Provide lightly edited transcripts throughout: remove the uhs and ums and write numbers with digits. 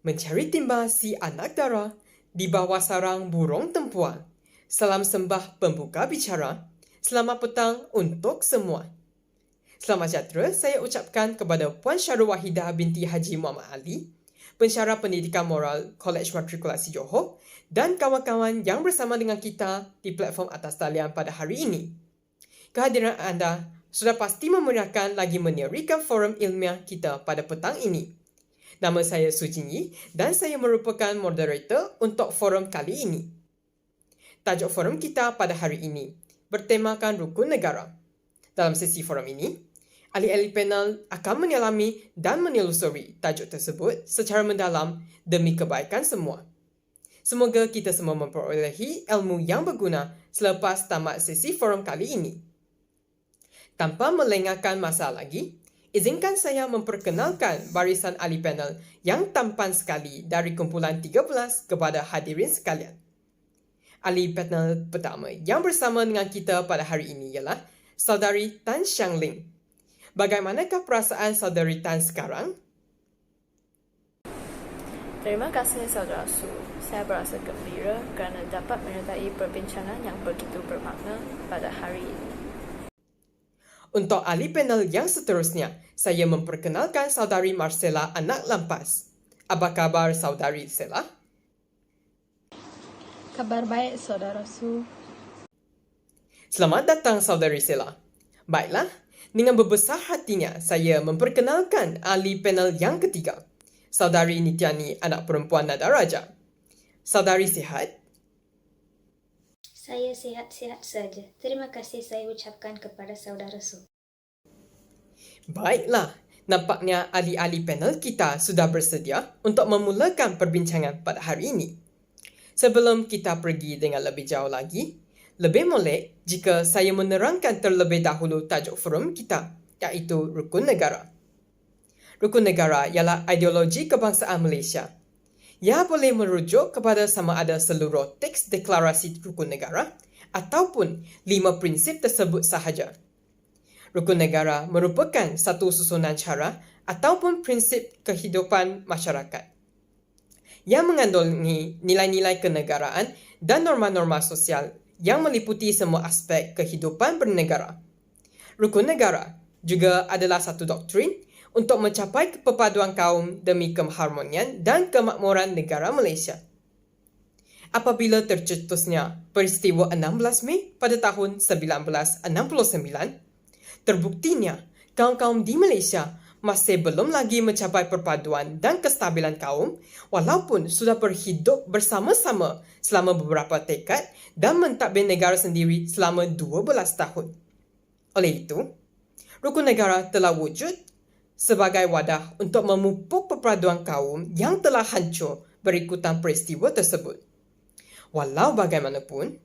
Mencari timba si anak dara di bawah sarang burung tempuan. Salam sembah pembuka bicara. Selamat petang untuk semua. Selamat sejahtera saya ucapkan kepada Puan Syarul Wahidah binti Haji Muhammad Ali, Pensyarah Pendidikan Moral Kolej Matrikulasi Johor dan kawan-kawan yang bersama dengan kita di platform atas talian pada hari ini. Kehadiran anda sudah pasti memeriahkan lagi menerikan forum ilmiah kita pada petang ini. Nama saya Sujinyi dan saya merupakan moderator untuk forum kali ini. Tajuk forum kita pada hari ini bertemakan rukun negara. Dalam sesi forum ini, ahli-ahli panel akan menyelami dan menelusuri tajuk tersebut secara mendalam demi kebaikan semua. Semoga kita semua memperolehi ilmu yang berguna selepas tamat sesi forum kali ini. Tanpa melengahkan masa lagi, izinkan saya memperkenalkan barisan ahli panel yang tampan sekali dari kumpulan 13 kepada hadirin sekalian. Ahli panel pertama yang bersama dengan kita pada hari ini ialah Saudari Tan Siang Ling. Bagaimanakah perasaan Saudari Tan sekarang? Terima kasih Saudara Su. Saya berasa gembira kerana dapat menyertai perbincangan yang begitu bermakna pada hari ini. Untuk ahli panel yang seterusnya, saya memperkenalkan Saudari Marcella Anak Lampas. Apa khabar Saudari Sela? Kabar baik Saudara Su. Selamat datang Saudari Sela. Baiklah, dengan berbesar hatinya saya memperkenalkan ahli panel yang ketiga, Saudari Nityani Anak Perempuan Nada Raja. Saudari sihat? Saya sihat-sihat saja. Terima kasih saya ucapkan kepada Saudara Su. Baiklah, nampaknya ahli-ahli panel kita sudah bersedia untuk memulakan perbincangan pada hari ini. Sebelum kita pergi dengan lebih jauh lagi, lebih molek jika saya menerangkan terlebih dahulu tajuk forum kita, iaitu Rukun Negara. Rukun Negara ialah ideologi kebangsaan Malaysia. Ia boleh merujuk kepada sama ada seluruh teks deklarasi Rukun Negara ataupun 5 prinsip tersebut sahaja. Rukun negara merupakan satu susunan cara ataupun prinsip kehidupan masyarakat yang mengandungi nilai-nilai kenegaraan dan norma-norma sosial yang meliputi semua aspek kehidupan bernegara. Rukun negara juga adalah satu doktrin untuk mencapai perpaduan kaum demi keharmonian dan kemakmuran negara Malaysia. Apabila tercetusnya peristiwa 16 Mei pada tahun 1969, terbuktinya kaum-kaum di Malaysia masih belum lagi mencapai perpaduan dan kestabilan kaum walaupun sudah berhidup bersama-sama selama beberapa dekad dan mentadbir negara sendiri selama 12 tahun. Oleh itu, rukun negara telah wujud sebagai wadah untuk memupuk perpaduan kaum yang telah hancur berikutan peristiwa tersebut. Walau bagaimanapun,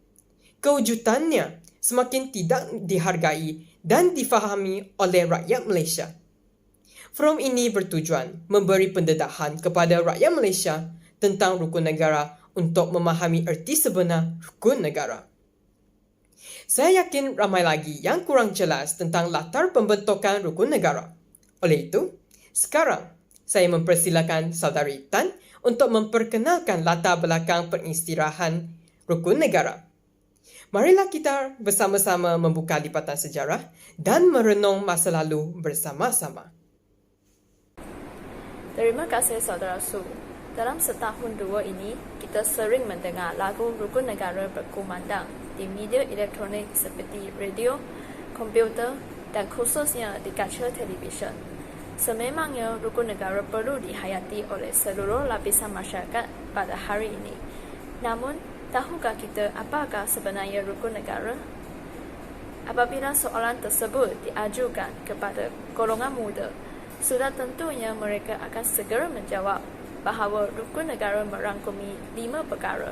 kewujudannya semakin tidak dihargai dan difahami oleh rakyat Malaysia. Forum ini bertujuan memberi pendedahan kepada rakyat Malaysia tentang rukun negara untuk memahami erti sebenar rukun negara. Saya yakin ramai lagi yang kurang jelas tentang latar pembentukan rukun negara. Oleh itu, sekarang saya mempersilakan Saudari Tan untuk memperkenalkan latar belakang pengisytiharan rukun negara. Marilah kita bersama-sama membuka lipatan sejarah dan merenung masa lalu bersama-sama. Terima kasih Saudara Su. Dalam setahun dua ini, kita sering mendengar lagu Rukun Negara berkumandang di media elektronik seperti radio, komputer dan khususnya di kaca televisyen. Sememangnya rukun negara perlu dihayati oleh seluruh lapisan masyarakat pada hari ini. Namun, tahukah kita apakah sebenarnya rukun negara? Apabila soalan tersebut diajukan kepada golongan muda, sudah tentunya mereka akan segera menjawab bahawa rukun negara merangkumi 5 perkara.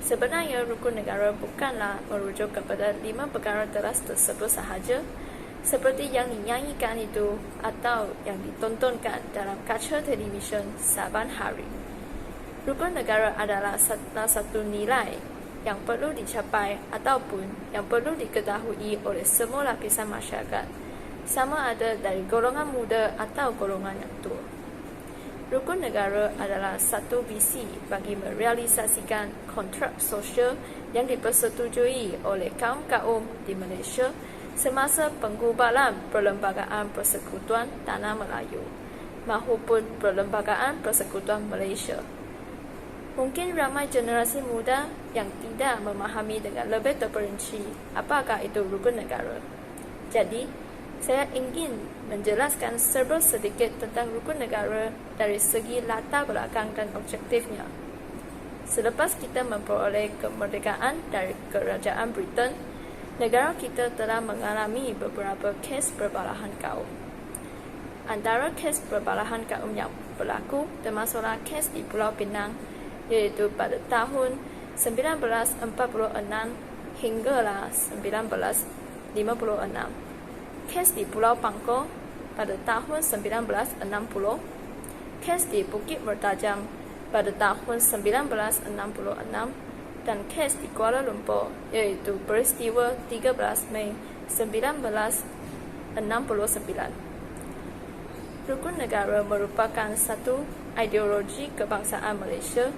Sebenarnya rukun negara bukanlah merujuk kepada 5 perkara teras tersebut sahaja, seperti yang dinyanyikan itu atau yang ditontonkan dalam kaca televisyen saban hari. Rukun negara adalah salah satu nilai yang perlu dicapai ataupun yang perlu diketahui oleh semua lapisan masyarakat, sama ada dari golongan muda atau golongan yang tua. Rukun negara adalah satu visi bagi merealisasikan kontrak sosial yang dipersetujui oleh kaum-kaum di Malaysia semasa penggubalan Perlembagaan Persekutuan Tanah Melayu maupun Perlembagaan Persekutuan Malaysia. Mungkin ramai generasi muda yang tidak memahami dengan lebih terperinci apakah itu rukun negara. Jadi, saya ingin menjelaskan serba sedikit tentang rukun negara dari segi latar belakang dan objektifnya. Selepas kita memperoleh kemerdekaan dari Kerajaan Britain, negara kita telah mengalami beberapa kes perbalahan kaum. Antara kes perbalahan kaum yang berlaku termasuklah kes di Pulau Pinang, iaitu pada tahun 1946 hinggalah 1956. Kes di Pulau Pangkor pada tahun 1960, kes di Bukit Mertajam pada tahun 1966, dan kes di Kuala Lumpur iaitu peristiwa 13 Mei 1969. Rukun negara merupakan satu ideologi kebangsaan Malaysia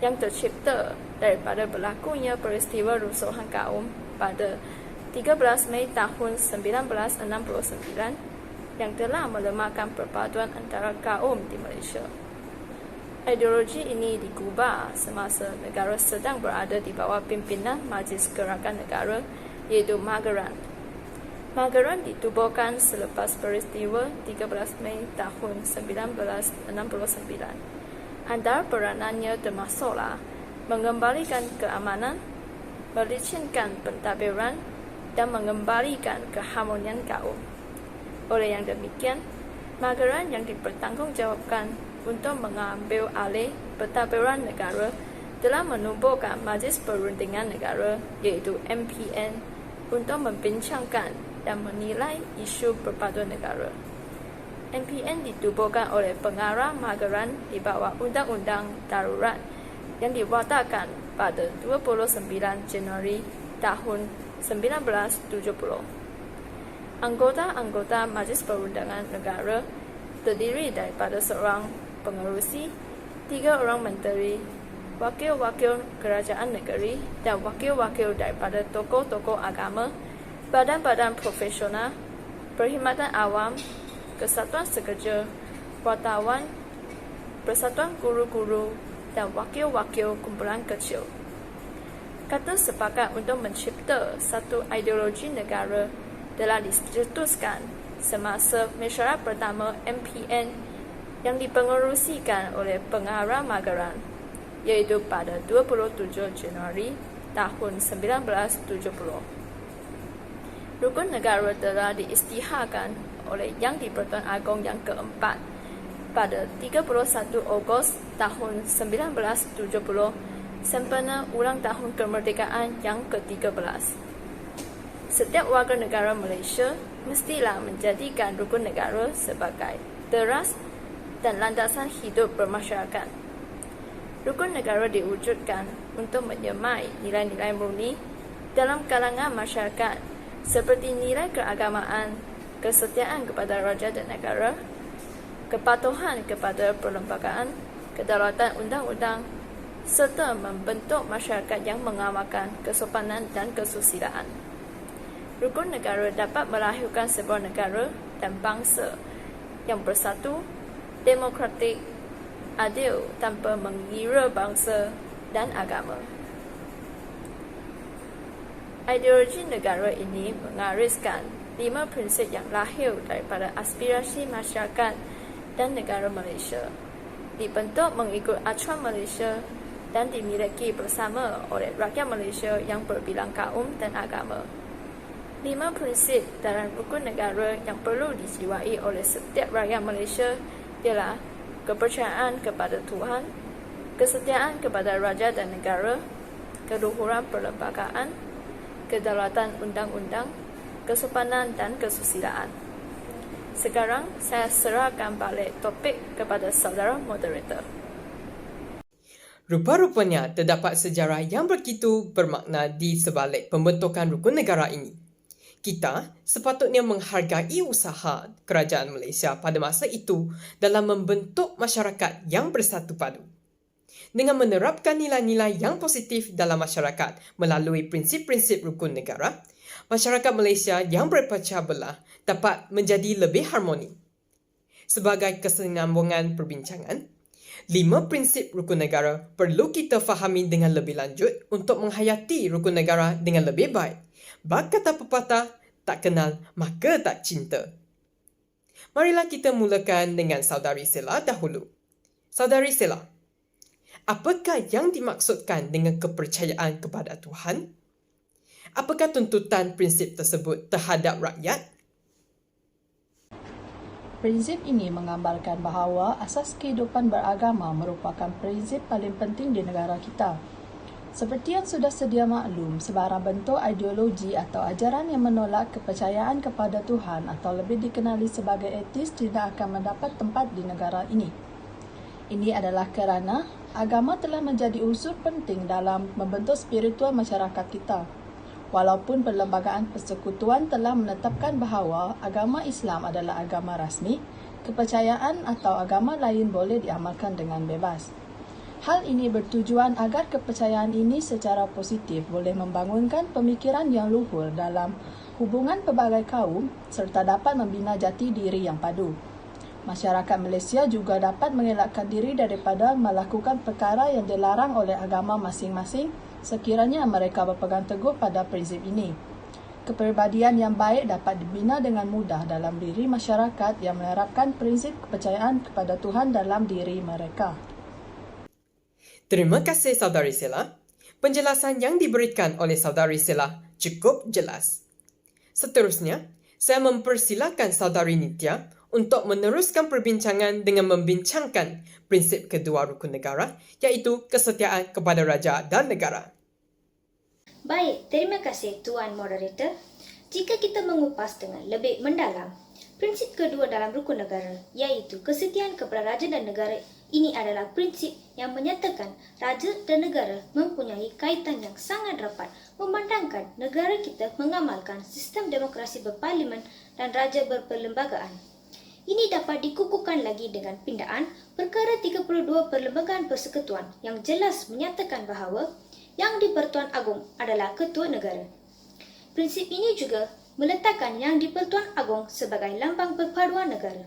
yang tercipta daripada berlakunya peristiwa rusuhan kaum pada 13 Mei tahun 1969 yang telah melemahkan perpaduan antara kaum di Malaysia. Ideologi ini digubah semasa negara sedang berada di bawah pimpinan Majlis Gerakan Negara iaitu Magaran. Magaran ditubuhkan selepas peristiwa 13 Mei tahun 1969. Antara peranannya termasuklah mengembalikan keamanan, melicinkan pentadbiran dan mengembalikan keharmonian kaum. Oleh yang demikian, Magaran yang dipertanggungjawabkan untuk mengambil alih pentadbiran negara telah menubuhkan Majlis Perundingan Negara iaitu MPN untuk membincangkan dan menilai isu perpaduan negara. MPN ditubuhkan oleh pengarah Magaran di bawah Undang-Undang Darurat yang diwatakan pada 29 Januari tahun 1970. Anggota-anggota Majlis Perundangan Negara terdiri daripada seorang pengerusi, 3 orang menteri, wakil-wakil kerajaan negeri dan wakil-wakil daripada tokoh-tokoh agama, badan-badan profesional, perkhidmatan awam, kesatuan sekerja, wartawan, persatuan guru-guru dan wakil-wakil kumpulan kecil. Kata sepakat untuk mencipta satu ideologi negara telah dicetuskan semasa mesyuarat pertama MPN yang dipengerusikan oleh pengarah Magaran, iaitu pada 27 Januari tahun 1970. Rukun negara telah diisytiharkan oleh Yang di-Pertuan Agong yang keempat pada 31 Ogos tahun 1970 sempena ulang tahun kemerdekaan yang ke-13. Setiap warga negara Malaysia mestilah menjadikan rukun negara sebagai teras dan landasan hidup bermasyarakat. Rukun negara diwujudkan untuk menyemai nilai-nilai murni dalam kalangan masyarakat seperti nilai keagamaan, kesetiaan kepada raja dan negara, kepatuhan kepada perlembagaan, kedaulatan undang-undang, serta membentuk masyarakat yang mengamalkan kesopanan dan kesusilaan. Rukun negara dapat melahirkan sebuah negara dan bangsa yang bersatu, demokratik, adil tanpa mengira bangsa dan agama. Ideologi negara ini mengariskan 5 prinsip yang lahir daripada aspirasi masyarakat dan negara Malaysia, dibentuk mengikut acuan Malaysia dan dimiliki bersama oleh rakyat Malaysia yang berbilang kaum dan agama. 5 prinsip dalam rukun negara yang perlu dijiwai oleh setiap rakyat Malaysia ialah kepercayaan kepada Tuhan, kesetiaan kepada raja dan negara, keluhuran perlembagaan, kedaulatan undang-undang, kesopanan dan kesusilaan. Sekarang saya serahkan balik topik kepada saudara moderator. Rupa-rupanya terdapat sejarah yang begitu bermakna di sebalik pembentukan rukun negara ini. Kita sepatutnya menghargai usaha kerajaan Malaysia pada masa itu dalam membentuk masyarakat yang bersatu padu. Dengan menerapkan nilai-nilai yang positif dalam masyarakat melalui prinsip-prinsip rukun negara, masyarakat Malaysia yang berpecah belah dapat menjadi lebih harmoni. Sebagai kesinambungan perbincangan, 5 prinsip rukun negara perlu kita fahami dengan lebih lanjut untuk menghayati rukun negara dengan lebih baik. Bak kata pepatah, tak kenal maka tak cinta. Marilah kita mulakan dengan Saudari Sela dahulu. Saudari Sela, apakah yang dimaksudkan dengan kepercayaan kepada Tuhan? Apakah tuntutan prinsip tersebut terhadap rakyat? Prinsip ini menggambarkan bahawa asas kehidupan beragama merupakan prinsip paling penting di negara kita. Seperti yang sudah sedia maklum, sebarang bentuk ideologi atau ajaran yang menolak kepercayaan kepada Tuhan atau lebih dikenali sebagai ateis tidak akan mendapat tempat di negara ini. Ini adalah kerana agama telah menjadi unsur penting dalam membentuk spiritual masyarakat kita. Walaupun Perlembagaan Persekutuan telah menetapkan bahawa agama Islam adalah agama rasmi, kepercayaan atau agama lain boleh diamalkan dengan bebas. Hal ini bertujuan agar kepercayaan ini secara positif boleh membangunkan pemikiran yang luhur dalam hubungan pelbagai kaum serta dapat membina jati diri yang padu. Masyarakat Malaysia juga dapat mengelakkan diri daripada melakukan perkara yang dilarang oleh agama masing-masing sekiranya mereka berpegang teguh pada prinsip ini. Kepribadian yang baik dapat dibina dengan mudah dalam diri masyarakat yang menerapkan prinsip kepercayaan kepada Tuhan dalam diri mereka. Terima kasih Saudari Sela. Penjelasan yang diberikan oleh Saudari Sela cukup jelas. Seterusnya, saya mempersilakan Saudari Nitya untuk meneruskan perbincangan dengan membincangkan prinsip kedua rukun negara, iaitu kesetiaan kepada raja dan negara. Baik, terima kasih Tuan Moderator. Jika kita mengupas dengan lebih mendalam, prinsip kedua dalam rukun negara, iaitu kesetiaan kepada raja dan negara, ini adalah prinsip yang menyatakan raja dan negara mempunyai kaitan yang sangat rapat memandangkan negara kita mengamalkan sistem demokrasi berparlimen dan raja berperlembagaan. Ini dapat dikukuhkan lagi dengan pindaan Perkara 32 Perlembagaan Persekutuan yang jelas menyatakan bahawa Yang di-Pertuan Agong adalah Ketua Negara. Prinsip ini juga meletakkan Yang di-Pertuan Agong sebagai lambang perpaduan negara.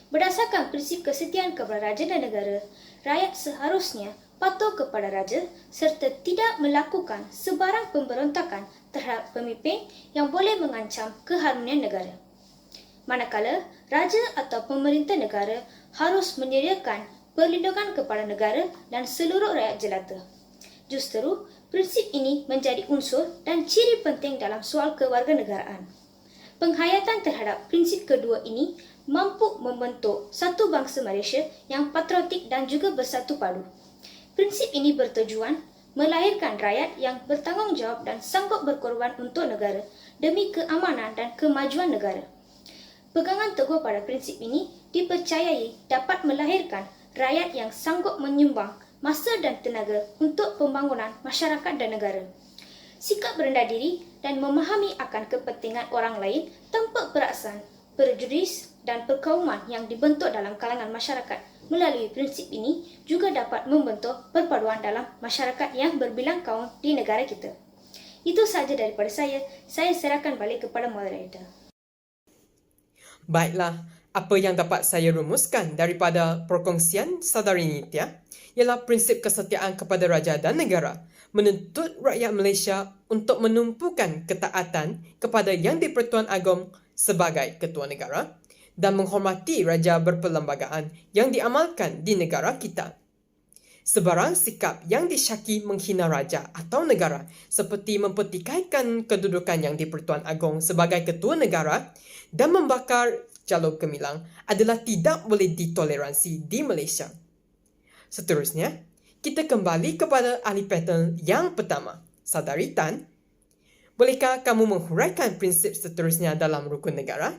Berdasarkan prinsip kesetiaan kepada raja dan negara, rakyat seharusnya patuh kepada raja serta tidak melakukan sebarang pemberontakan terhadap pemimpin yang boleh mengancam keharmonian negara. Manakala raja atau pemerintah negara harus menyediakan perlindungan kepada negara dan seluruh rakyat jelata. Justru, prinsip ini menjadi unsur dan ciri penting dalam soal kewarganegaraan. Penghayatan terhadap prinsip kedua ini mampu membentuk satu bangsa Malaysia yang patriotik dan juga bersatu padu. Prinsip ini bertujuan melahirkan rakyat yang bertanggungjawab dan sanggup berkorban untuk negara demi keamanan dan kemajuan negara. Pegangan teguh pada prinsip ini dipercayai dapat melahirkan rakyat yang sanggup menyumbang masa dan tenaga untuk pembangunan masyarakat dan negara. Sikap rendah diri dan memahami akan kepentingan orang lain tanpa perasaan, prejudis dan perkauman yang dibentuk dalam kalangan masyarakat melalui prinsip ini juga dapat membentuk perpaduan dalam masyarakat yang berbilang kaum di negara kita. Itu sahaja daripada saya serahkan balik kepada moderator. Baiklah, apa yang dapat saya rumuskan daripada perkongsian Saudari Nitya ialah prinsip kesetiaan kepada raja dan negara menuntut rakyat Malaysia untuk menumpukan ketaatan kepada Yang di-Pertuan Agong sebagai ketua negara dan menghormati raja berperlembagaan yang diamalkan di negara kita. Sebarang sikap yang disyaki menghina raja atau negara seperti mempertikaikan kedudukan Yang di-Pertuan Agong sebagai ketua negara dan membakar jalur gemilang adalah tidak boleh ditoleransi di Malaysia. Seterusnya, kita kembali kepada ahli panel yang pertama, Saudari Tan. Bolehkah kamu menghuraikan prinsip seterusnya dalam rukun negara?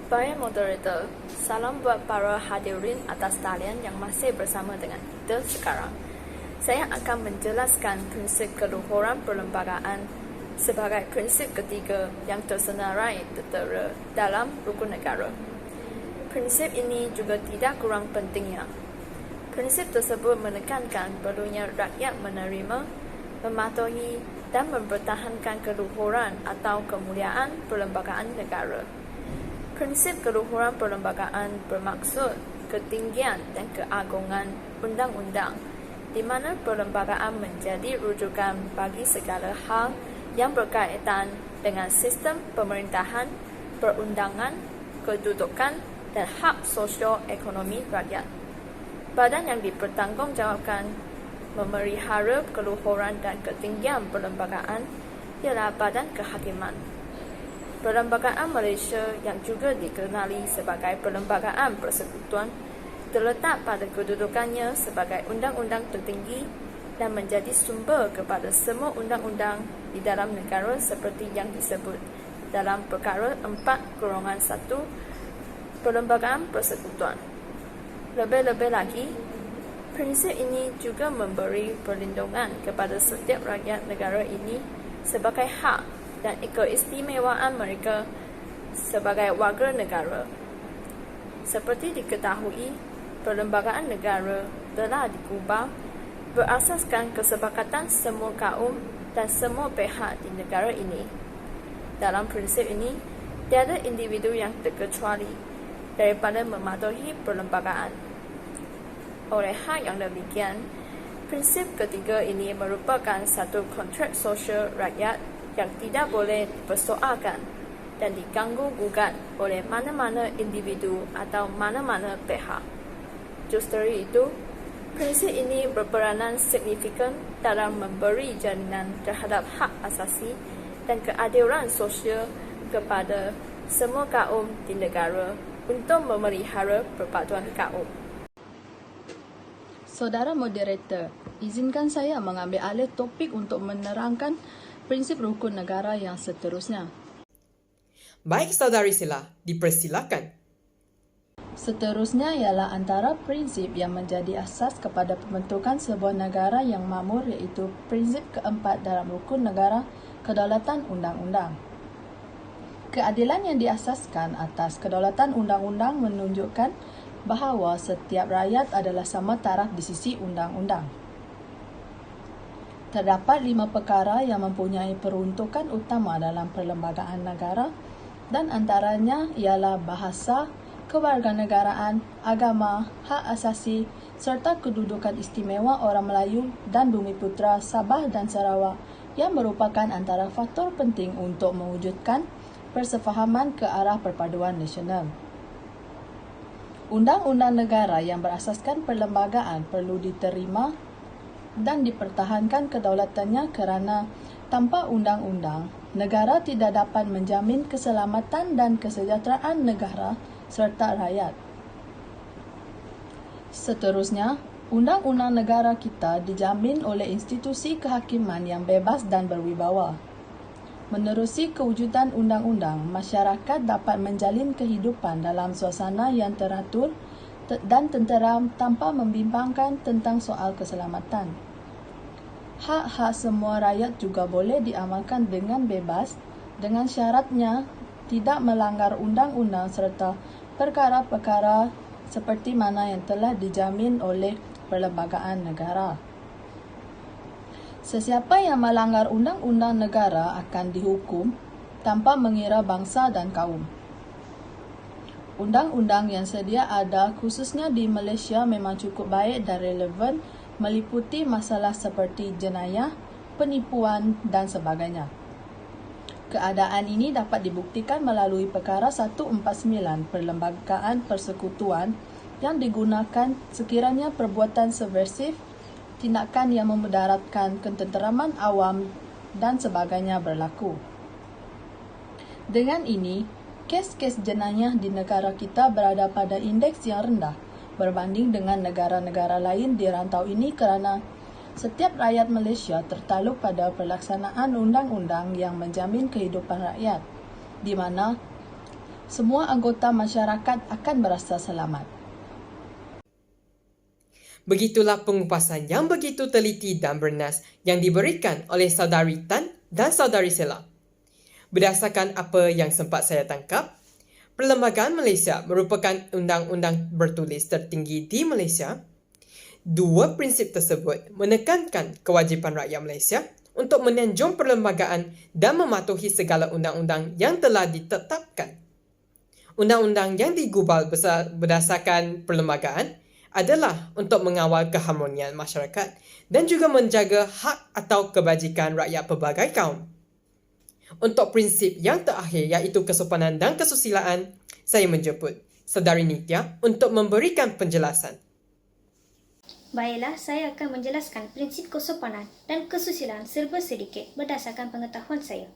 Baik moderator, salam buat para hadirin atas talian yang masih bersama dengan kita sekarang. Saya akan menjelaskan prinsip keluhuran perlembagaan sebagai prinsip ketiga yang tersenarai tertera dalam rukun negara. Prinsip ini juga tidak kurang pentingnya. Prinsip tersebut menekankan perlunya rakyat menerima, mematuhi dan mempertahankan keluhuran atau kemuliaan perlembagaan negara. Prinsip keluhuran perlembagaan bermaksud ketinggian dan keagungan undang-undang, di mana perlembagaan menjadi rujukan bagi segala hal yang berkaitan dengan sistem pemerintahan, perundangan, kedudukan, dan hak sosio-ekonomi rakyat. Badan yang dipertanggungjawabkan memelihara keluhuran dan ketinggian perlembagaan ialah Badan Kehakiman. Perlembagaan Malaysia yang juga dikenali sebagai Perlembagaan Persekutuan terletak pada kedudukannya sebagai undang-undang tertinggi dan menjadi sumber kepada semua undang-undang di dalam negara seperti yang disebut dalam Perkara 4/1 Perlembagaan Persekutuan. Lebih-lebih lagi, prinsip ini juga memberi perlindungan kepada setiap rakyat negara ini sebagai hak dan keistimewaan mereka sebagai warga negara. Seperti diketahui, perlembagaan negara telah diubah berasaskan kesepakatan semua kaum dan semua pihak di negara ini. Dalam prinsip ini, tiada individu yang terkecuali daripada mematuhi perlembagaan. Oleh hal yang demikian, prinsip ketiga ini merupakan satu kontrak sosial rakyat yang tidak boleh dipersoalkan dan diganggu-gugat oleh mana-mana individu atau mana-mana pihak. Justru itu, prinsip ini berperanan signifikan dalam memberi jaminan terhadap hak asasi dan keadilan sosial kepada semua kaum di negara untuk memelihara persatuan kaum. Saudara moderator, izinkan saya mengambil alih topik untuk menerangkan prinsip rukun negara yang seterusnya. Baik Saudari Sila, dipersilakan. Seterusnya ialah antara prinsip yang menjadi asas kepada pembentukan sebuah negara yang makmur, iaitu prinsip keempat dalam rukun negara, kedaulatan undang-undang. Keadilan yang diasaskan atas kedaulatan undang-undang menunjukkan bahawa setiap rakyat adalah sama taraf di sisi undang-undang. Terdapat 5 perkara yang mempunyai peruntukan utama dalam perlembagaan negara dan antaranya ialah bahasa, kewarganegaraan, agama, hak asasi serta kedudukan istimewa orang Melayu dan Bumiputera Sabah dan Sarawak yang merupakan antara faktor penting untuk mewujudkan persefahaman ke arah perpaduan nasional. Undang-undang negara yang berasaskan perlembagaan perlu diterima dan dipertahankan kedaulatannya kerana tanpa undang-undang, negara tidak dapat menjamin keselamatan dan kesejahteraan negara serta rakyat. Seterusnya, undang-undang negara kita dijamin oleh institusi kehakiman yang bebas dan berwibawa. Menerusi kewujudan undang-undang, masyarakat dapat menjalin kehidupan dalam suasana yang teratur dan tenteram tanpa membimbangkan tentang soal keselamatan. Hak-hak semua rakyat juga boleh diamalkan dengan bebas dengan syaratnya tidak melanggar undang-undang serta perkara-perkara seperti mana yang telah dijamin oleh perlembagaan negara. Sesiapa yang melanggar undang-undang negara akan dihukum tanpa mengira bangsa dan kaum. Undang-undang yang sedia ada khususnya di Malaysia memang cukup baik dan relevan, meliputi masalah seperti jenayah, penipuan dan sebagainya. Keadaan ini dapat dibuktikan melalui perkara 149 Perlembagaan Persekutuan yang digunakan sekiranya perbuatan subversif, tindakan yang memudaratkan ketenteraman awam dan sebagainya berlaku. Dengan ini, kes-kes jenayah di negara kita berada pada indeks yang rendah berbanding dengan negara-negara lain di rantau ini kerana setiap rakyat Malaysia tertaluk pada pelaksanaan undang-undang yang menjamin kehidupan rakyat, di mana semua anggota masyarakat akan merasa selamat. Begitulah pengupasan yang begitu teliti dan bernas yang diberikan oleh Saudari Tan dan saudari Sela. Berdasarkan apa yang sempat saya tangkap, Perlembagaan Malaysia merupakan undang-undang bertulis tertinggi di Malaysia. Dua prinsip tersebut menekankan kewajipan rakyat Malaysia untuk menyanjung perlembagaan dan mematuhi segala undang-undang yang telah ditetapkan. Undang-undang yang digubal berdasarkan perlembagaan adalah untuk mengawal keharmonian masyarakat dan juga menjaga hak atau kebajikan rakyat pelbagai kaum. Untuk prinsip yang terakhir iaitu kesopanan dan kesusilaan, saya menjemput Saudari Nitya untuk memberikan penjelasan. Baiklah, saya akan menjelaskan prinsip kesopanan dan kesusilaan serba sedikit berdasarkan pengetahuan saya.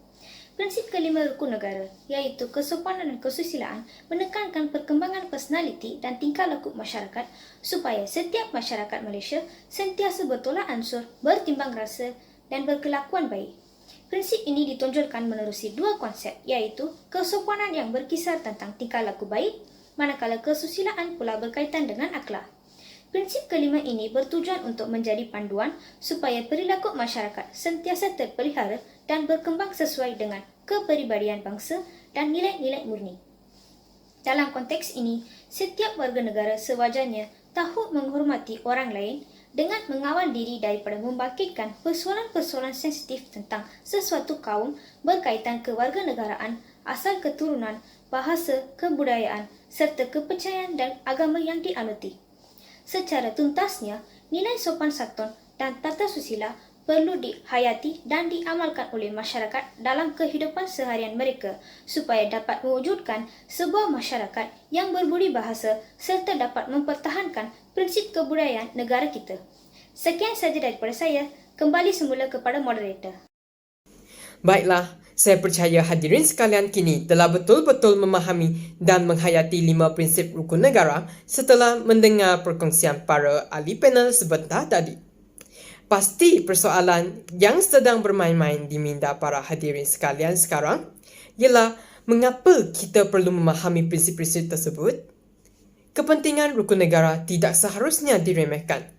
Prinsip kelima rukun negara, iaitu kesopanan dan kesusilaan, menekankan perkembangan personaliti dan tingkah laku masyarakat supaya setiap masyarakat Malaysia sentiasa bertolak ansur, bertimbang rasa dan berkelakuan baik. Prinsip ini ditonjolkan menerusi dua konsep, iaitu kesopanan yang berkisar tentang tingkah laku baik, manakala kesusilaan pula berkaitan dengan akhlak. Prinsip kelima ini bertujuan untuk menjadi panduan supaya perilaku masyarakat sentiasa terpelihara dan berkembang sesuai dengan kepribadian bangsa dan nilai-nilai murni. Dalam konteks ini, setiap warga negara sewajarnya tahu menghormati orang lain dengan mengawal diri daripada membangkitkan persoalan-persoalan sensitif tentang sesuatu kaum berkaitan kewarganegaraan, asal keturunan, bahasa, kebudayaan, serta kepercayaan dan agama yang dianuti. Secara tuntasnya, nilai sopan santun dan tata susila perlu dihayati dan diamalkan oleh masyarakat dalam kehidupan seharian mereka supaya dapat mewujudkan sebuah masyarakat yang berbudi bahasa serta dapat mempertahankan prinsip kebudayaan negara kita. Sekian saja daripada saya. Kembali semula kepada moderator. Baiklah, saya percaya hadirin sekalian kini telah betul-betul memahami dan menghayati 5 prinsip rukun negara setelah mendengar perkongsian para ahli panel sebentar tadi. Pasti persoalan yang sedang bermain-main di minda para hadirin sekalian sekarang ialah mengapa kita perlu memahami prinsip-prinsip tersebut? Kepentingan rukun negara tidak seharusnya diremehkan.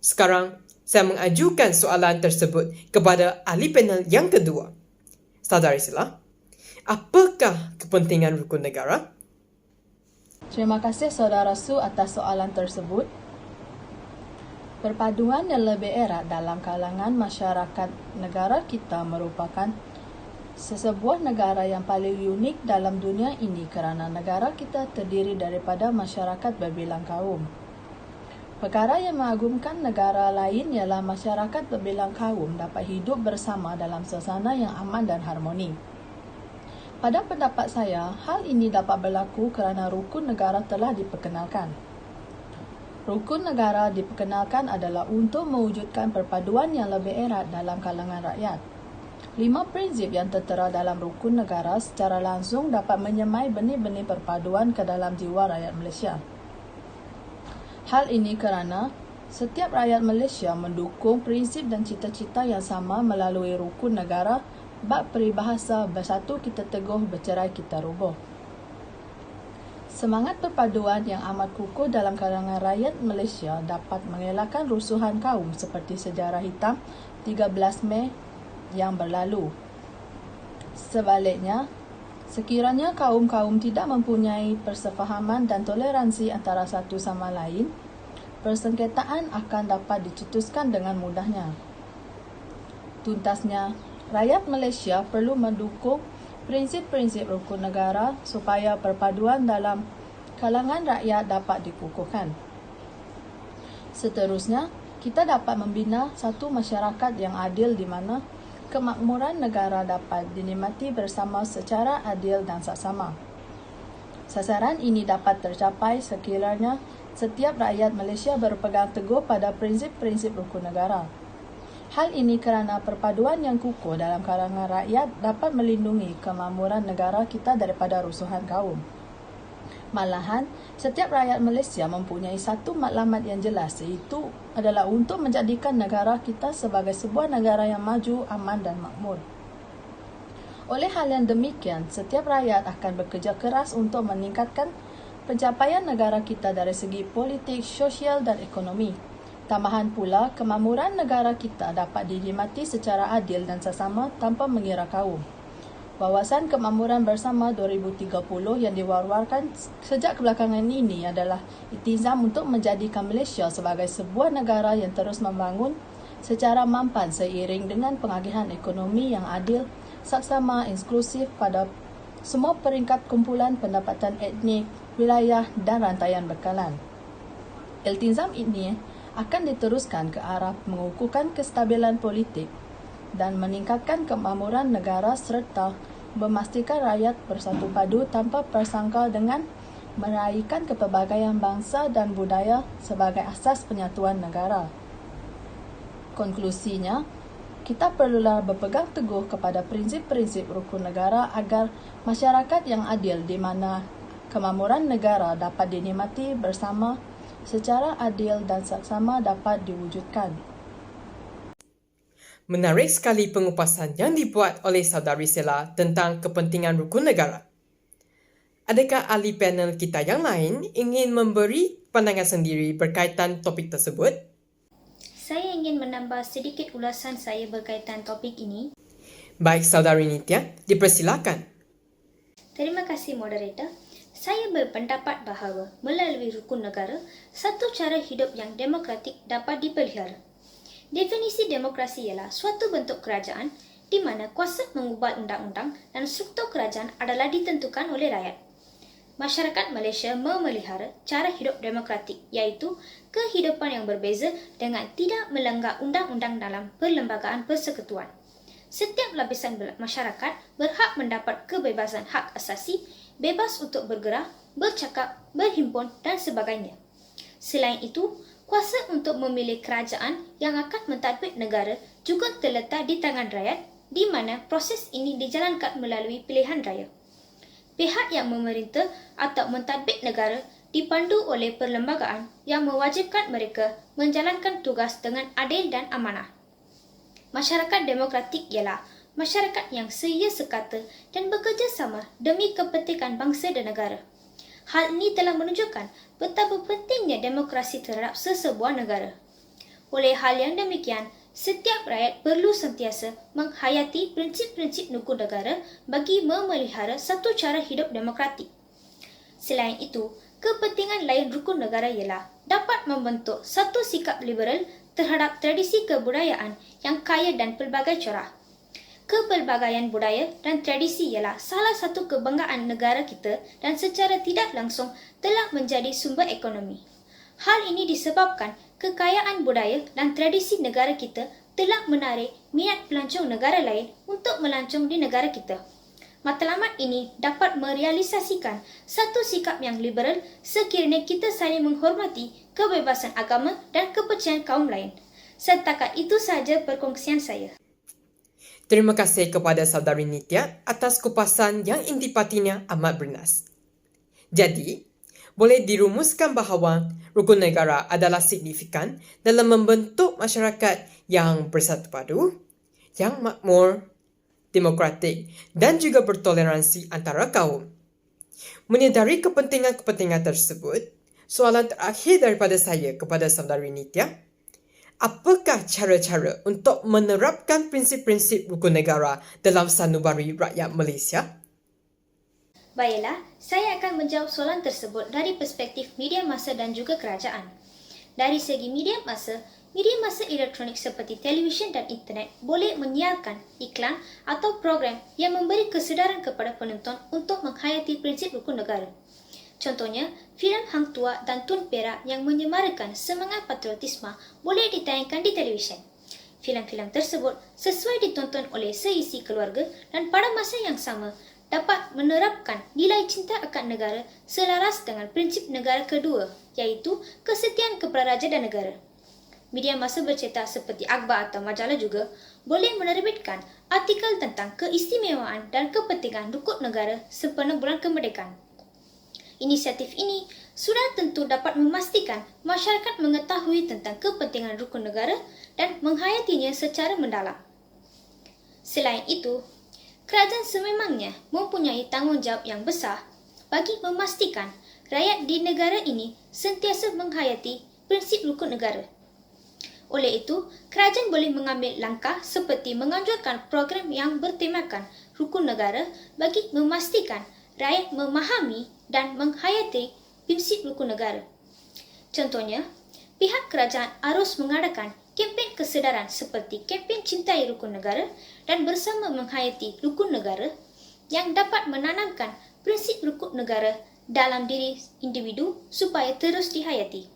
Sekarang, saya mengajukan soalan tersebut kepada ahli panel yang kedua. Saudari Sela, apakah kepentingan rukun negara? Terima kasih Saudara Su atas soalan tersebut. Perpaduan yang lebih erat dalam kalangan masyarakat negara kita merupakan sesebuah negara yang paling unik dalam dunia ini kerana negara kita terdiri daripada masyarakat berbilang kaum. Perkara yang mengagumkan negara lain ialah masyarakat berbilang kaum dapat hidup bersama dalam suasana yang aman dan harmoni. Pada pendapat saya, hal ini dapat berlaku kerana rukun negara telah diperkenalkan. Rukun negara diperkenalkan adalah untuk mewujudkan perpaduan yang lebih erat dalam kalangan rakyat. 5 prinsip yang tertera dalam rukun negara secara langsung dapat menyemai benih-benih perpaduan ke dalam jiwa rakyat Malaysia. Hal ini kerana setiap rakyat Malaysia mendukung prinsip dan cita-cita yang sama melalui rukun negara bab peribahasa bersatu kita teguh, bercerai kita roboh. Semangat perpaduan yang amat kukuh dalam kalangan rakyat Malaysia dapat mengelakkan rusuhan kaum seperti sejarah hitam 13 Mei yang berlalu. Sebaliknya, sekiranya kaum-kaum tidak mempunyai persefahaman dan toleransi antara satu sama lain, persengketaan akan dapat dicetuskan dengan mudahnya. Tuntasnya, rakyat Malaysia perlu mendukung prinsip-prinsip rukun negara supaya perpaduan dalam kalangan rakyat dapat dikukuhkan. Seterusnya, kita dapat membina satu masyarakat yang adil di mana kemakmuran negara dapat dinikmati bersama secara adil dan saksama. Sasaran ini dapat tercapai sekiranya setiap rakyat Malaysia berpegang teguh pada prinsip-prinsip rukun negara. Hal ini kerana perpaduan yang kukuh dalam kalangan rakyat dapat melindungi kemakmuran negara kita daripada rusuhan kaum. Malahan, setiap rakyat Malaysia mempunyai satu matlamat yang jelas, iaitu adalah untuk menjadikan negara kita sebagai sebuah negara yang maju, aman dan makmur. Oleh hal yang demikian, setiap rakyat akan bekerja keras untuk meningkatkan pencapaian negara kita dari segi politik, sosial dan ekonomi. Tambahan pula, kemakmuran negara kita dapat dinikmati secara adil dan sesama tanpa mengira kaum. Wawasan Kemakmuran Bersama 2030 yang diwar-warkan sejak kebelakangan ini adalah iktizam untuk menjadikan Malaysia sebagai sebuah negara yang terus membangun secara mampan seiring dengan pengagihan ekonomi yang adil, saksama, inklusif pada semua peringkat kumpulan pendapatan etnik, wilayah dan rantaian bekalan. Iltizam ini akan diteruskan ke arah mengukuhkan kestabilan politik dan meningkatkan kemakmuran negara serta memastikan rakyat bersatu padu tanpa bersangka dengan meraihkan kepelbagaian bangsa dan budaya sebagai asas penyatuan negara. Konklusinya, kita perlulah berpegang teguh kepada prinsip-prinsip rukun negara agar masyarakat yang adil di mana kemakmuran negara dapat dinikmati bersama secara adil dan saksama dapat diwujudkan. Menarik sekali pengupasan yang dibuat oleh Saudari Sela tentang kepentingan rukun negara. Adakah ahli panel kita yang lain ingin memberi pandangan sendiri berkaitan topik tersebut? Saya ingin menambah sedikit ulasan saya berkaitan topik ini. Baik, Saudari Nitya, dipersilakan. Terima kasih, moderator. Saya berpendapat bahawa melalui rukun negara, satu cara hidup yang demokratik dapat dipelihara. Definisi demokrasi ialah suatu bentuk kerajaan di mana kuasa mengubah undang-undang dan struktur kerajaan adalah ditentukan oleh rakyat. Masyarakat Malaysia memelihara cara hidup demokratik iaitu kehidupan yang berbeza dengan tidak melanggar undang-undang dalam perlembagaan persekutuan. Setiap lapisan masyarakat berhak mendapat kebebasan hak asasi, bebas untuk bergerak, bercakap, berhimpun dan sebagainya. Selain itu, kuasa untuk memilih kerajaan yang akan mentadbir negara juga terletak di tangan rakyat di mana proses ini dijalankan melalui pilihan raya. Pihak yang memerintah atau mentadbir negara dipandu oleh perlembagaan yang mewajibkan mereka menjalankan tugas dengan adil dan amanah. Masyarakat demokratik ialah masyarakat yang seia sekata dan bekerjasama demi kepentingan bangsa dan negara. Hal ini telah menunjukkan betapa pentingnya demokrasi terhadap sesebuah negara. Oleh hal yang demikian, setiap rakyat perlu sentiasa menghayati prinsip-prinsip rukun negara bagi memelihara satu cara hidup demokratik. Selain itu, kepentingan lain rukun negara ialah dapat membentuk satu sikap liberal terhadap tradisi kebudayaan yang kaya dan pelbagai corak. Kepelbagaian budaya dan tradisi ialah salah satu kebanggaan negara kita dan secara tidak langsung telah menjadi sumber ekonomi. Hal ini disebabkan kekayaan budaya dan tradisi negara kita telah menarik minat pelancong negara lain untuk melancong di negara kita. Matlamat ini dapat merealisasikan satu sikap yang liberal sekiranya kita saling menghormati kebebasan agama dan kepercayaan kaum lain. Setakat itu sahaja perkongsian saya. Terima kasih kepada Saudari Nitya atas kupasan yang intipatinya amat bernas. Jadi, boleh dirumuskan bahawa rukun negara adalah signifikan dalam membentuk masyarakat yang bersatu padu, yang makmur, demokratik dan juga bertoleransi antara kaum. Menyedari kepentingan-kepentingan tersebut, soalan terakhir daripada saya kepada Saudari Nitya, apakah cara-cara untuk menerapkan prinsip-prinsip rukun negara dalam sanubari rakyat Malaysia? Baiklah, saya akan menjawab soalan tersebut dari perspektif media massa dan juga kerajaan. Dari segi media massa elektronik seperti televisyen dan internet boleh menyiarkan iklan atau program yang memberi kesedaran kepada penonton untuk menghayati prinsip rukun negara. Contohnya, filem Hang Tuah dan Tun Perak yang menyemarakan semangat patriotisme boleh ditayangkan di televisyen. Filem-filem tersebut sesuai ditonton oleh seisi keluarga dan pada masa yang sama dapat menerapkan nilai cinta akan negara selaras dengan prinsip negara kedua, iaitu kesetiaan kepada raja dan negara. Media massa bercetak seperti akhbar atau majalah juga boleh menerbitkan artikel tentang keistimewaan dan kepentingan rukun negara sempena bulan kemerdekaan. Inisiatif ini sudah tentu dapat memastikan masyarakat mengetahui tentang kepentingan rukun negara dan menghayatinya secara mendalam. Selain itu, kerajaan sememangnya mempunyai tanggungjawab yang besar bagi memastikan rakyat di negara ini sentiasa menghayati prinsip rukun negara. Oleh itu, kerajaan boleh mengambil langkah seperti menganjurkan program yang bertemakan rukun negara bagi memastikan rakyat memahami dan menghayati prinsip rukun negara. Contohnya, pihak kerajaan harus mengadakan kempen kesedaran seperti kempen Cintai Rukun Negara dan Bersama Menghayati Rukun Negara yang dapat menanamkan prinsip rukun negara dalam diri individu supaya terus dihayati.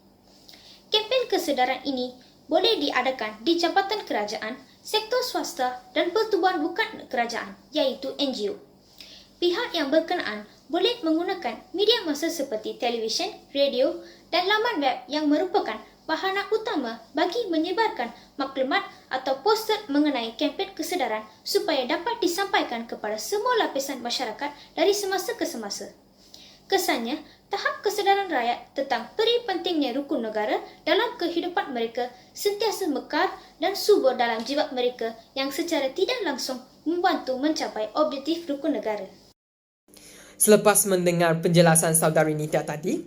Kempen kesedaran ini boleh diadakan di jabatan kerajaan, sektor swasta dan pertubuhan bukan kerajaan, iaitu NGO. Pihak yang berkenaan boleh menggunakan media massa seperti televisyen, radio dan laman web yang merupakan bahana utama bagi menyebarkan maklumat atau poster mengenai kempen kesedaran supaya dapat disampaikan kepada semua lapisan masyarakat dari semasa ke semasa. Kesannya, tahap kesedaran rakyat tentang peri pentingnya rukun negara dalam kehidupan mereka sentiasa mekar dan subur dalam jiwa mereka yang secara tidak langsung membantu mencapai objektif rukun negara. Selepas mendengar penjelasan saudari Nita tadi,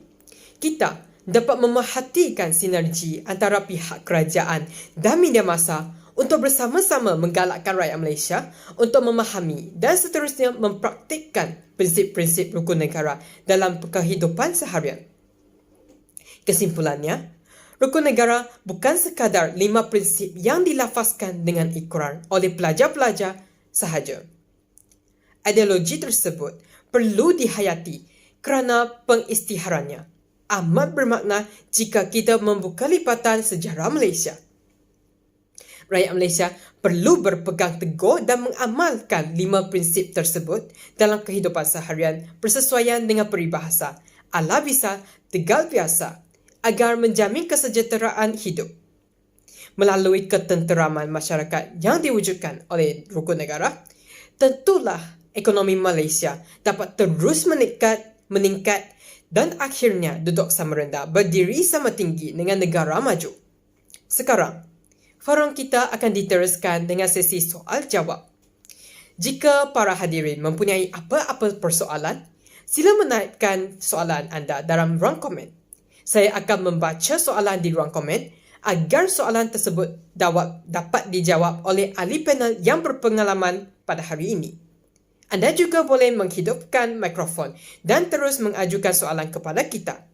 kita dapat memerhatikan sinergi antara pihak kerajaan dan media massa untuk bersama-sama menggalakkan rakyat Malaysia untuk memahami dan seterusnya mempraktikkan prinsip-prinsip rukun negara dalam kehidupan seharian. Kesimpulannya, rukun negara bukan sekadar 5 prinsip yang dilafazkan dengan ikrar oleh pelajar-pelajar sahaja. Ideologi tersebut perlu dihayati kerana pengisytiharannya amat bermakna jika kita membuka lipatan sejarah Malaysia. Rakyat Malaysia perlu berpegang teguh dan mengamalkan 5 prinsip tersebut dalam kehidupan seharian bersesuaian dengan peribahasa ala bisa tegal biasa agar menjamin kesejahteraan hidup. Melalui ketenteraman masyarakat yang diwujudkan oleh rukun negara, tentulah ekonomi Malaysia dapat terus meningkat dan akhirnya duduk sama rendah berdiri sama tinggi dengan negara maju. Sekarang, forum kita akan diteruskan dengan sesi soal jawab. Jika para hadirin mempunyai apa-apa persoalan, sila menaikkan soalan anda dalam ruang komen. Saya akan membaca soalan di ruang komen agar soalan tersebut dapat dijawab oleh ahli panel yang berpengalaman pada hari ini. Anda juga boleh menghidupkan mikrofon dan terus mengajukan soalan kepada kita.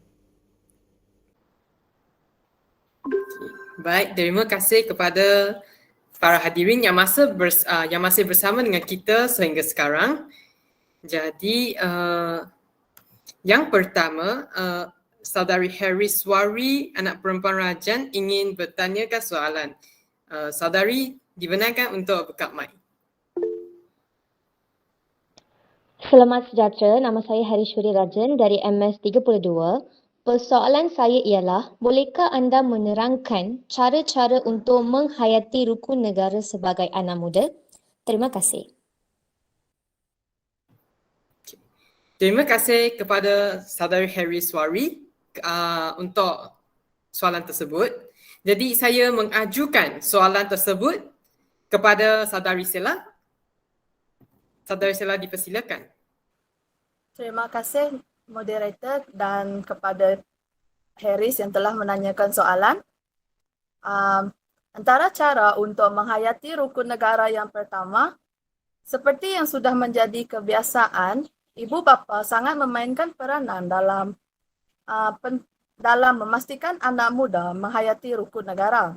Baik, terima kasih kepada para hadirin yang masih bersama dengan kita sehingga sekarang. Jadi, yang pertama, saudari Hariswari, anak perempuan Rajan, ingin bertanyakan soalan. Saudari, dibenarkan untuk buka mic. Selamat sejahtera, nama saya Hariswari Rajan dari MS32. Persoalan saya ialah, bolehkah anda menerangkan cara-cara untuk menghayati rukun negara sebagai anak muda? Terima kasih. Terima kasih kepada saudari Hariswari untuk soalan tersebut. Jadi saya mengajukan soalan tersebut kepada saudari Sela. Saudari Sela dipersilakan. Terima kasih moderator dan kepada Haris yang telah menanyakan soalan. Antara cara untuk menghayati rukun negara yang pertama, seperti yang sudah menjadi kebiasaan, ibu bapa sangat memainkan peranan dalam memastikan anak muda menghayati rukun negara.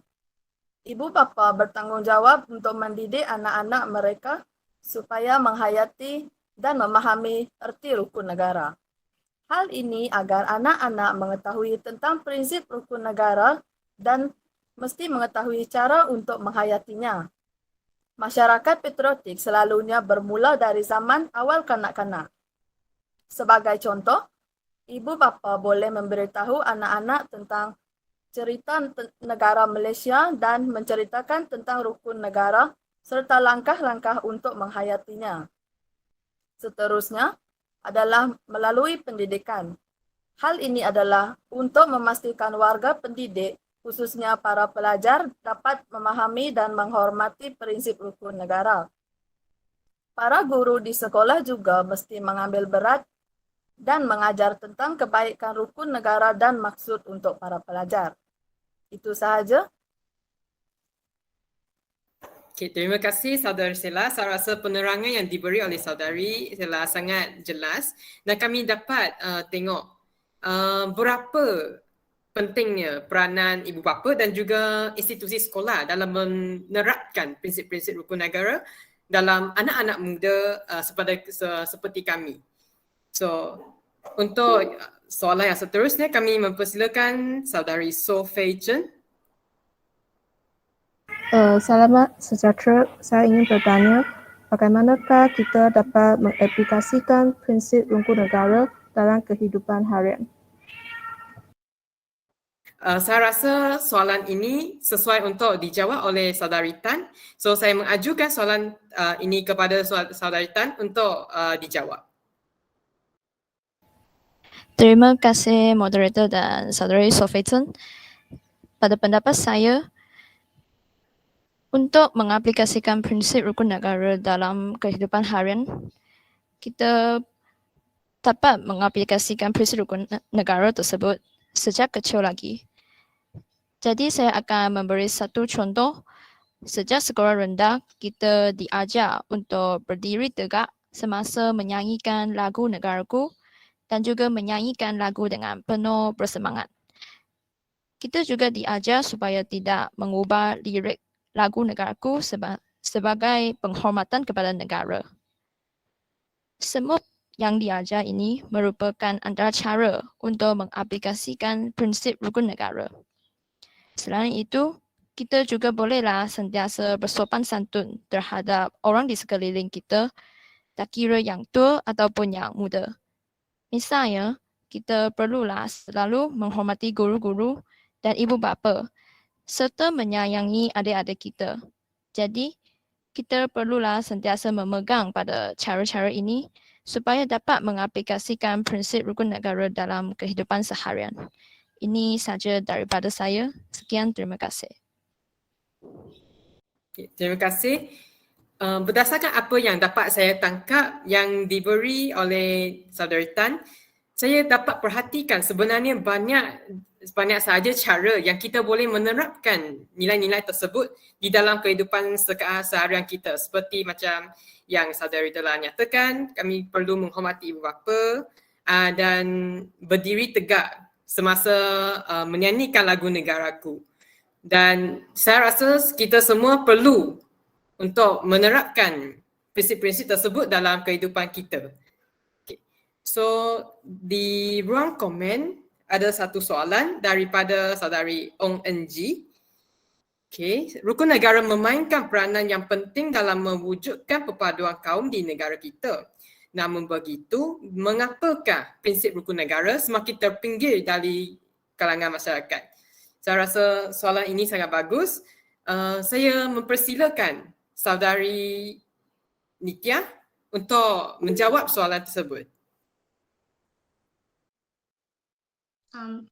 Ibu bapa bertanggungjawab untuk mendidik anak-anak mereka supaya menghayati dan memahami erti rukun negara. Hal ini agar anak-anak mengetahui tentang prinsip rukun negara dan mesti mengetahui cara untuk menghayatinya. Masyarakat patriotik selalunya bermula dari zaman awal kanak-kanak. Sebagai contoh, ibu bapa boleh memberitahu anak-anak tentang cerita negara Malaysia dan menceritakan tentang rukun negara serta langkah-langkah untuk menghayatinya. Seterusnya adalah melalui pendidikan. Hal ini adalah untuk memastikan warga pendidik, khususnya para pelajar, dapat memahami dan menghormati prinsip rukun negara. Para guru di sekolah juga mesti mengambil berat dan mengajar tentang kebaikan rukun negara dan maksud untuk para pelajar. Itu sahaja. Okay, terima kasih Saudari Sela. Saya rasa penerangan yang diberi oleh Saudari Sela sangat jelas dan kami dapat tengok berapa pentingnya peranan ibu bapa dan juga institusi sekolah dalam menerapkan prinsip-prinsip rukun negara dalam anak-anak muda seperti kami. So, untuk soalan yang seterusnya kami mempersilakan Saudari So Fei Chen. Selamat sejahtera. Saya ingin bertanya, bagaimanakah kita dapat mengaplikasikan prinsip rukun negara dalam kehidupan harian? Saya rasa soalan ini sesuai untuk dijawab oleh Saudari Tan. So, saya mengajukan soalan ini kepada Saudari Tan untuk dijawab. Terima kasih moderator dan saudari Sofeton. Pada pendapat saya, untuk mengaplikasikan prinsip rukun negara dalam kehidupan harian, kita dapat mengaplikasikan prinsip rukun negara tersebut sejak kecil lagi. Jadi saya akan memberi satu contoh. Sejak sekolah rendah, kita diajar untuk berdiri tegak semasa menyanyikan lagu negaraku dan juga menyanyikan lagu dengan penuh bersemangat. Kita juga diajar supaya tidak mengubah lirik lagu negaraku sebagai penghormatan kepada negara. Semua yang diajar ini merupakan antara cara untuk mengaplikasikan prinsip rukun negara. Selain itu, kita juga bolehlah sentiasa bersopan santun terhadap orang di sekeliling kita, tak kira yang tua ataupun yang muda. Misalnya, kita perlulah selalu menghormati guru-guru dan ibu bapa serta menyayangi adik-adik kita. Jadi, kita perlulah sentiasa memegang pada cara-cara ini supaya dapat mengaplikasikan prinsip rukun negara dalam kehidupan seharian. Ini saja daripada saya. Sekian, terima kasih. Okay, terima kasih. Berdasarkan apa yang dapat saya tangkap yang diberi oleh Saudari Tan, saya dapat perhatikan sebenarnya banyak sahaja cara yang kita boleh menerapkan nilai-nilai tersebut di dalam kehidupan seharian kita. Seperti macam yang Saudari telah nyatakan, kami perlu menghormati ibu bapa dan berdiri tegak semasa menyanyikan lagu negaraku. Dan saya rasa kita semua perlu untuk menerapkan prinsip-prinsip tersebut dalam kehidupan kita. Okay. So, di ruang komen ada satu soalan daripada Saudari Ong Enji. Okay. Rukun negara memainkan peranan yang penting dalam mewujudkan perpaduan kaum di negara kita. Namun begitu, mengapakah prinsip rukun negara semakin terpinggir dari kalangan masyarakat? Saya rasa soalan ini sangat bagus. Saya mempersilakan Saudari Nitya untuk menjawab soalan tersebut.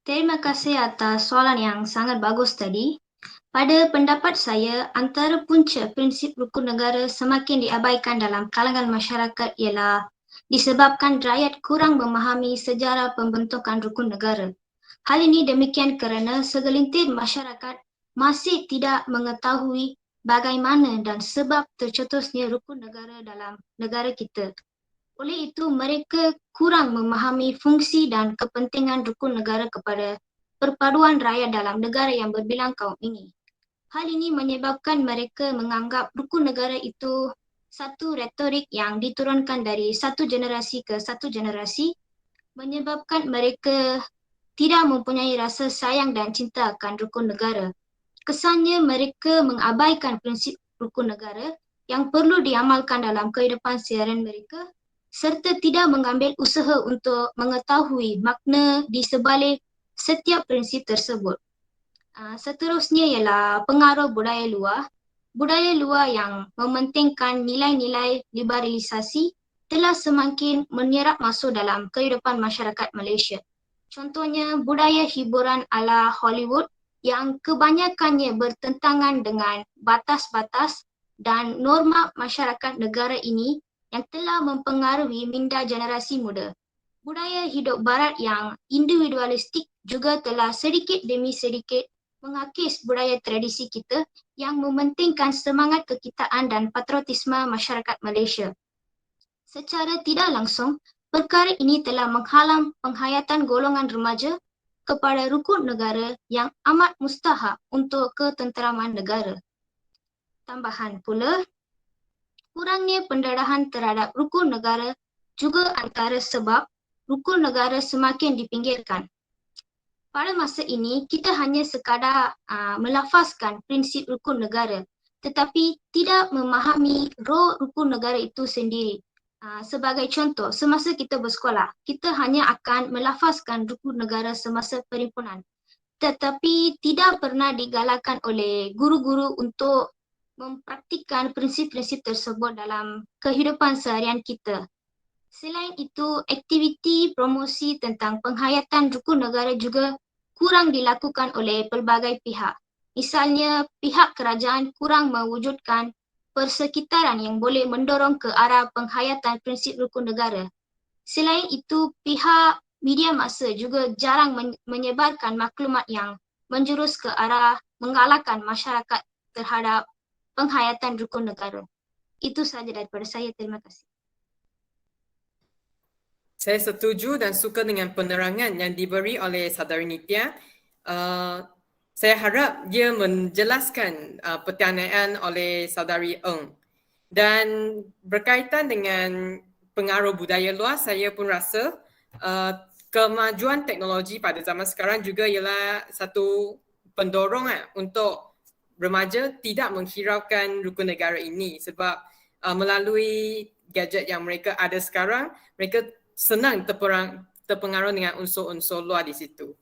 Terima kasih atas soalan yang sangat bagus tadi. Pada pendapat saya, antara punca prinsip rukun negara semakin diabaikan dalam kalangan masyarakat ialah disebabkan rakyat kurang memahami sejarah pembentukan rukun negara. Hal ini demikian kerana segelintir masyarakat masih tidak mengetahui bagaimana dan sebab tercetusnya rukun negara dalam negara kita. Oleh itu, mereka kurang memahami fungsi dan kepentingan rukun negara kepada perpaduan rakyat dalam negara yang berbilang kaum ini. Hal ini menyebabkan mereka menganggap rukun negara itu satu retorik yang diturunkan dari satu generasi ke satu generasi, menyebabkan mereka tidak mempunyai rasa sayang dan cinta akan rukun negara. Kesannya mereka mengabaikan prinsip rukun negara yang perlu diamalkan dalam kehidupan seharian mereka serta tidak mengambil usaha untuk mengetahui makna di sebalik setiap prinsip tersebut. Seterusnya ialah pengaruh budaya luar. Budaya luar yang mementingkan nilai-nilai liberalisasi telah semakin menyerap masuk dalam kehidupan masyarakat Malaysia. Contohnya budaya hiburan ala Hollywood yang kebanyakannya bertentangan dengan batas-batas dan norma masyarakat negara ini yang telah mempengaruhi minda generasi muda. Budaya hidup barat yang individualistik juga telah sedikit demi sedikit mengakis budaya tradisi kita yang mementingkan semangat kekitaan dan patriotisme masyarakat Malaysia. Secara tidak langsung, perkara ini telah menghalang penghayatan golongan remaja kepada rukun negara yang amat mustahak untuk ketenteraman negara. Tambahan pula, kurangnya pendarahan terhadap rukun negara juga antara sebab rukun negara semakin dipinggirkan. Pada masa ini, kita hanya sekadar melafazkan prinsip rukun negara tetapi tidak memahami role rukun negara itu sendiri. Sebagai contoh, semasa kita bersekolah, kita hanya akan melafazkan rukun negara semasa perhimpunan tetapi tidak pernah digalakkan oleh guru-guru untuk mempraktikkan prinsip-prinsip tersebut dalam kehidupan seharian kita. Selain itu, aktiviti promosi tentang penghayatan rukun negara juga kurang dilakukan oleh pelbagai pihak. Misalnya, pihak kerajaan kurang mewujudkan persekitaran yang boleh mendorong ke arah penghayatan prinsip rukun negara. Selain itu, pihak media massa juga jarang menyebarkan maklumat yang menjurus ke arah menggalakkan masyarakat terhadap penghayatan rukun negara. Itu sahaja daripada saya. Terima kasih. Saya setuju dan suka dengan penerangan yang diberi oleh Saudari Nitya. Saya harap dia menjelaskan pertanyaan oleh Saudari Eng. Dan berkaitan dengan pengaruh budaya luar, saya pun rasa kemajuan teknologi pada zaman sekarang juga ialah satu pendorongan untuk remaja tidak menghiraukan rukun negara ini sebab melalui gadget yang mereka ada sekarang, mereka senang terpengaruh dengan unsur-unsur luar di situ.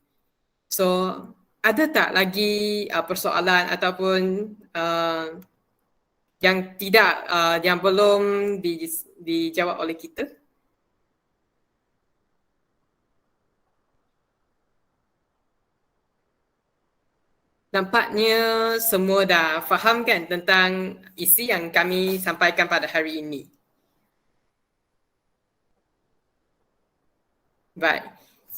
So, ada tak lagi persoalan ataupun yang belum dijawab oleh kita? Nampaknya semua dah faham kan tentang isi yang kami sampaikan pada hari ini. Baik.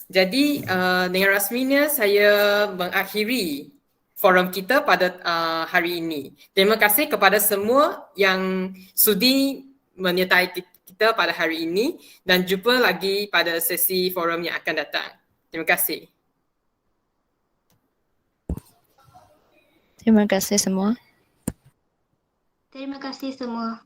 Jadi dengan rasminya saya mengakhiri forum kita pada hari ini. Terima kasih kepada semua yang sudi menyertai kita pada hari ini dan jumpa lagi pada sesi forum yang akan datang. Terima kasih. Terima kasih semua. Terima kasih semua.